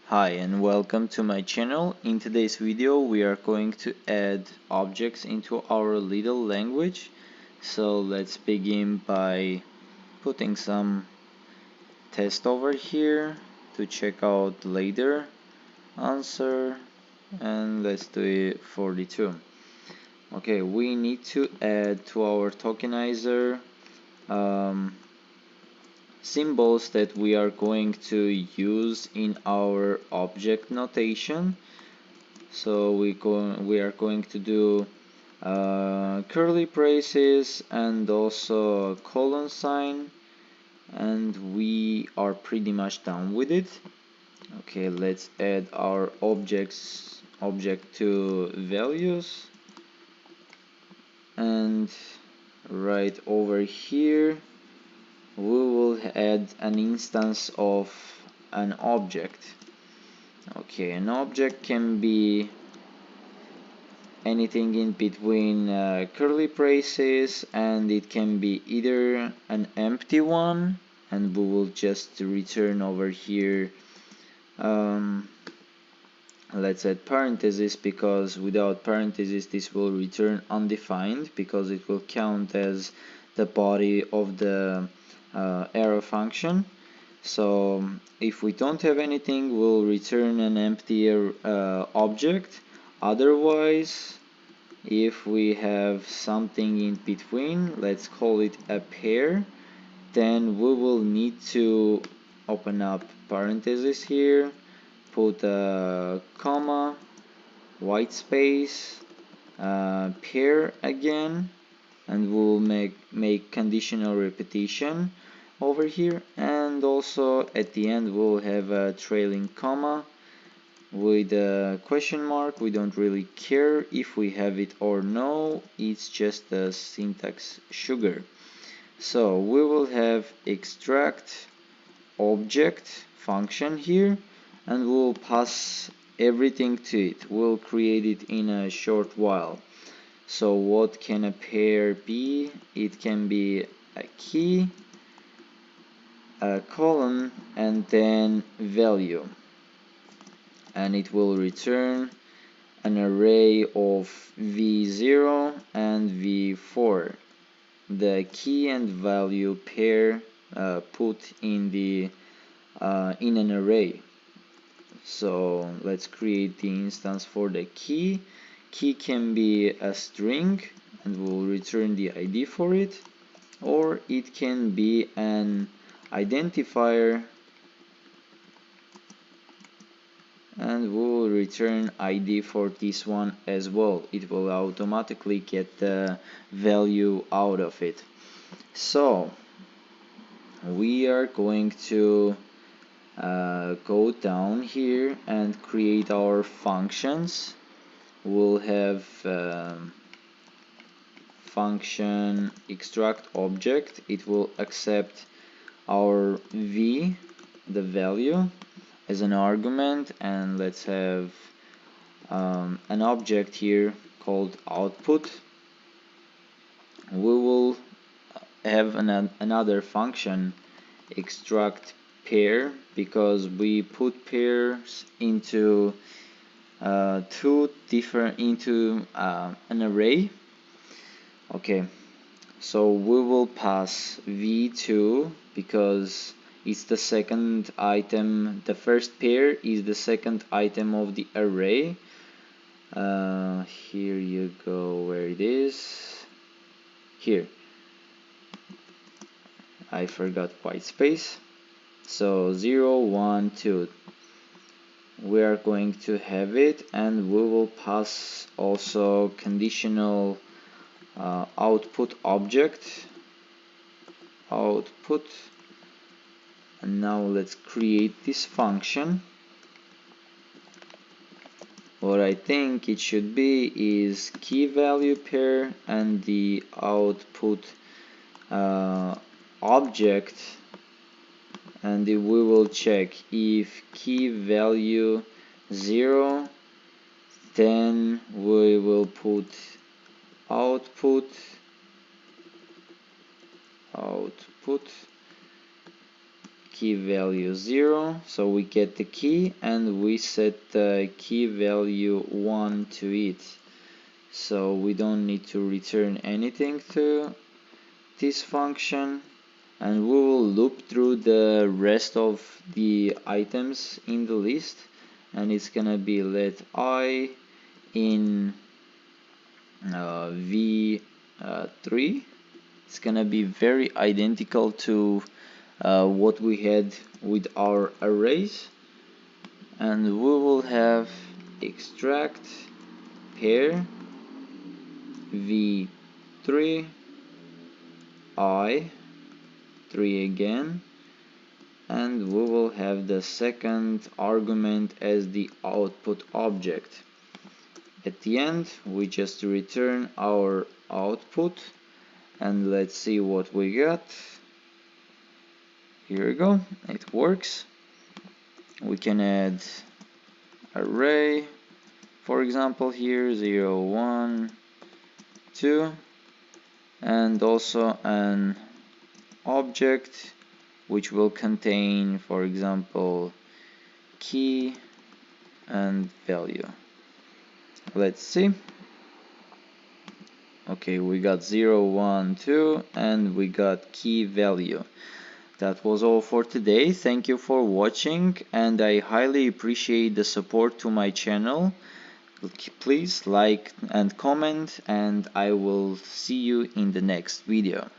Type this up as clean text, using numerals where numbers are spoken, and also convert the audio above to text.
Hi and welcome to my channel. In today's video we are going to add objects into our little language. So let's begin by putting some test over here to check out later answer, and let's do it 42. Okay, we need to add to our tokenizer symbols that we are going to use in our object notation. So we are going to do curly braces and also a colon sign, and we are pretty much done with it. Okay, let's add our object to values, and right over here we will add an instance of an object. Okay, an object can be anything in between curly braces, and it can be either an empty one, and we will just return over here let's add parentheses, because without parentheses this will return undefined, because it will count as the body of the arrow function. So if we don't have anything, we'll return an empty object. Otherwise, if we have something in between, let's call it a pair, then we will need to open up parentheses here, put a comma, white space, pair again, and we'll make conditional repetition over here, and also at the end we'll have a trailing comma with a question mark. We don't really care if we have it or no, it's just a syntax sugar. So we will have extract object function here, and we'll pass everything to it. We'll create it in a short while. So what can a pair be? It can be a key, a colon, and then value, and it will return an array of v0 and v4, the key and value pair put in the in an array. So let's create the instance for the key. Key can be a string, and we'll return the ID for it, or it can be an identifier, and we'll return ID for this one as well. It will automatically get the value out of it. So we are going to go down here and create our functions. We'll have function extract object. It will accept our v, the value, as an argument, and let's have an object here called output. We will have another function extract pair, because we put pairs into an array. Okay, so we will pass v2 because it's the second item. The first pair is the second item of the array. Here you go, where it is. Here, I forgot white space. So 0, 1, 2, we are going to have it, and we will pass also conditional output object, output. And now let's create this function. What I think it should be is key value pair, and the output object, and we will check if key value 0, then we will put output key value 0, so we get the key and we set the key value 1 to it, so we don't need to return anything to this function. And we will loop through the rest of the items in the list, and it's gonna be let I in v3. It's gonna be very identical to what we had with our arrays, and we will have extract pair v3 I 3 again, and we will have the second argument as the output object. At the end we just return our output, and let's see what we got. Here we go, it works. We can add array, for example here 0 1 2, and also an object which will contain, for example, key and value. Let's see. Okay, we got 0 1 2 and we got key value. That was all for today. Thank you for watching, and I highly appreciate the support to my channel. Please like and comment, and I will see you in the next video.